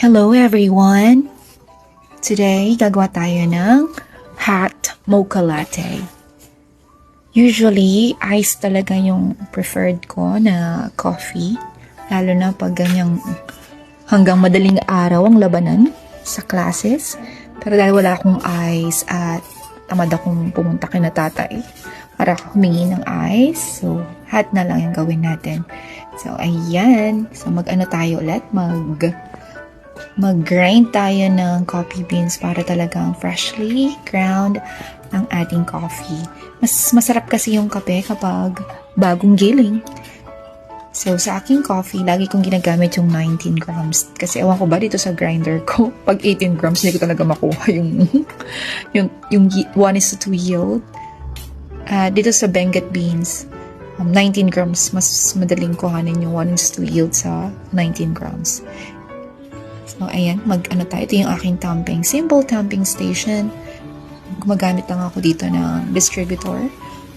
Hello everyone! Today, gagawa tayo ng hot mocha latte. Usually, ice talaga yung preferred ko na coffee. Lalo na pag ganyang hanggang madaling araw ang labanan sa classes. Pero dahil wala akong ice at tamad akong pumunta kina tatay para humingi ng ice. So, hot na lang yung gawin natin. So, ayan. So, mag-ano tayo ulit? Mag-grind tayo ng coffee beans para talagang freshly ground ang ating coffee. Mas masarap kasi yung kape kapag bagong giling. So, sa aking coffee, lagi kong ginagamit yung 19 grams. Kasi ewan ko ba dito sa grinder ko, pag 18 grams, hindi ko talaga makuha yung 1:2 yield. Dito sa Benguet beans, 19 grams, mas madaling kuhanin yung 1:2 yield sa 19 grams. So, ayan, mag-ano tayo. Ito yung aking tamping. Simple tamping station. Gumagamit lang ako dito ng distributor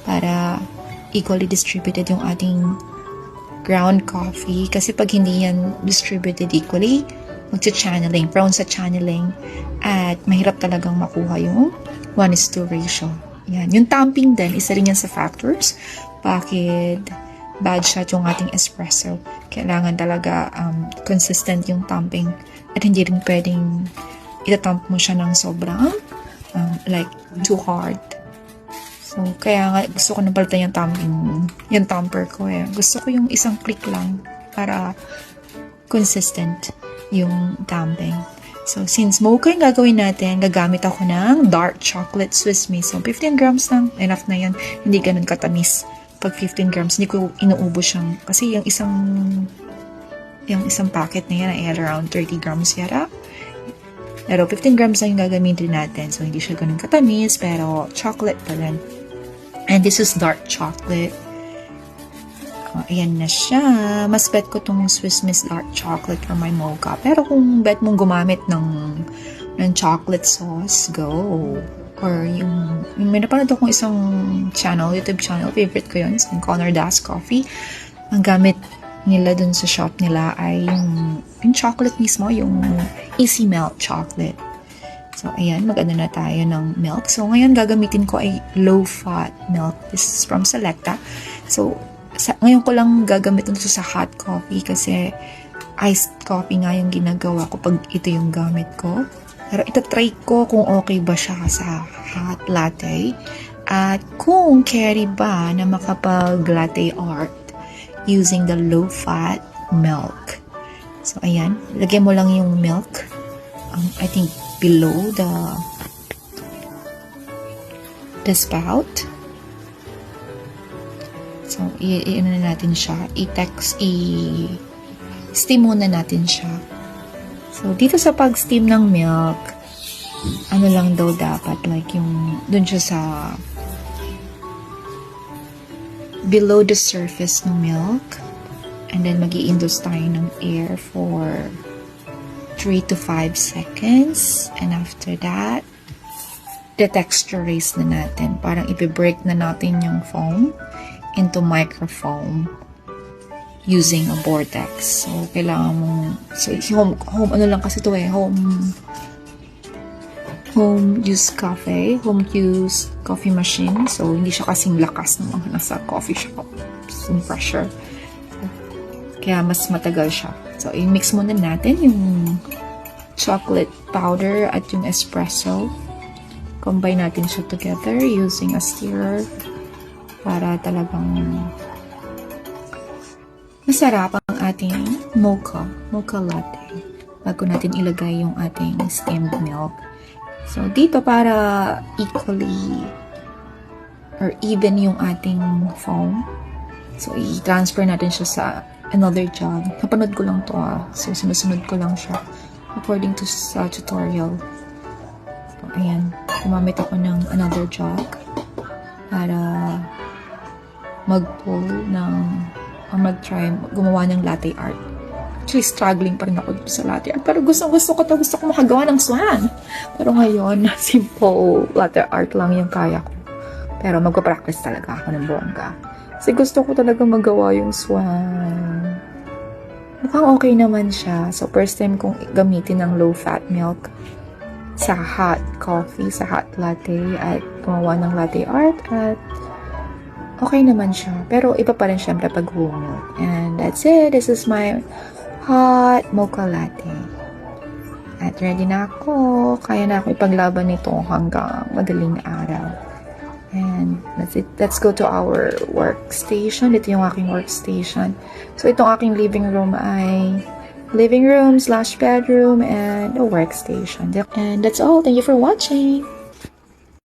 para equally distributed yung ating ground coffee. Kasi pag hindi yan distributed equally, magcha-channeling, prone sa channeling, at mahirap talagang makuha yung 1:2 ratio. Yan. Yung tamping din, isa rin yan sa factors. Bakit bad shot yung ating espresso? Kailangan talaga consistent yung tamping. At hindi rin pwedeng itatamp mo siya ng sobrang like too hard. So, kaya nga gusto ko na palitan yung tamper ko eh. Gusto ko yung isang click lang para consistent yung tamping. So, since mocha yung gagawin natin, gagamit ako ng dark chocolate Swiss Miss. So, 15 grams lang. Enough na yan. Hindi ganun katamis. Pag 15 grams, hindi ko inuubos siyang. Kasi yung isang packet na yan ay around 30 grams yata. Pero 15 grams lang yung gagamitin natin. So, hindi siya ganun katamis, pero chocolate pa rin. And this is dark chocolate. Ayan na siya. Mas bet ko tong Swiss Miss dark chocolate for my mocha. Pero kung bet mong gumamit ng chocolate sauce, go. Or yung may napanood akong isang YouTube channel, favorite ko yun, yung Connor Das Coffee. Ang gamit nila dun sa shop nila ay yung chocolate mismo, yung easy melt chocolate. So, ayan, mag-ano na tayo ng milk. So, ngayon gagamitin ko ay low-fat milk. This is from Selecta. So, ngayon ko lang gagamitin ito sa hot coffee kasi iced coffee nga yung ginagawa ko pag ito yung gamit ko. Pero itatry ko kung okay ba siya sa hot latte at kung carry ba na makapag-latte art using the low-fat milk. So, ayan. Lagyan mo lang yung milk. I think below the spout. So, i-ano na natin siya. Steam muna natin siya. So, dito sa pag-steam ng milk, ano lang daw dapat, like yung, dun siya sa below the surface ng milk, and then mag-i-induce tayo ng air for 3 to 5 seconds, and after that, the texture raise na natin. Parang ipi-break na natin yung foam into microfoam using a vortex. So, kailangan mong, so, home ano lang kasi ito eh, home use coffee machine. So, hindi siya kasing lakas ng mga nasa coffee shop. Yung pressure. Kaya mas matagal siya. So, i-mix muna natin yung chocolate powder at yung espresso. Combine natin siya together using a stirrer para talagang masarap ang ating mocha latte bago natin ilagay yung ating steamed milk. So, dito para equally or even yung ating foam. So, i-transfer natin siya sa another jug. Napanood ko lang to So, sinusunod ko lang siya according to sa tutorial. So, ayan. Gumamit ako ng another jug para mag-pull mag-try gumawa ng latte art. Actually, struggling pa rin ako sa latte art. Pero gusto ko makagawa ng swan. Pero ngayon, simple latte art lang yung kaya ko. Pero magpa-practice talaga ako ng bongga. Kasi gusto ko talaga magawa yung swan. Mukhang okay naman siya. So, first time kong gamitin ng low-fat milk sa hot coffee, sa hot latte, at gumawa ng latte art, at okay naman siya. Pero iba pa rin syempre pag whole milk. And that's it. This is my hot mocha latte. At ready na ako. Kaya na ako ipaglaban nito hanggang madaling araw. And that's it. Let's go to our workstation. Ito yung aking workstation. So, itong aking living room ay living room / bedroom and a workstation. And that's all. Thank you for watching.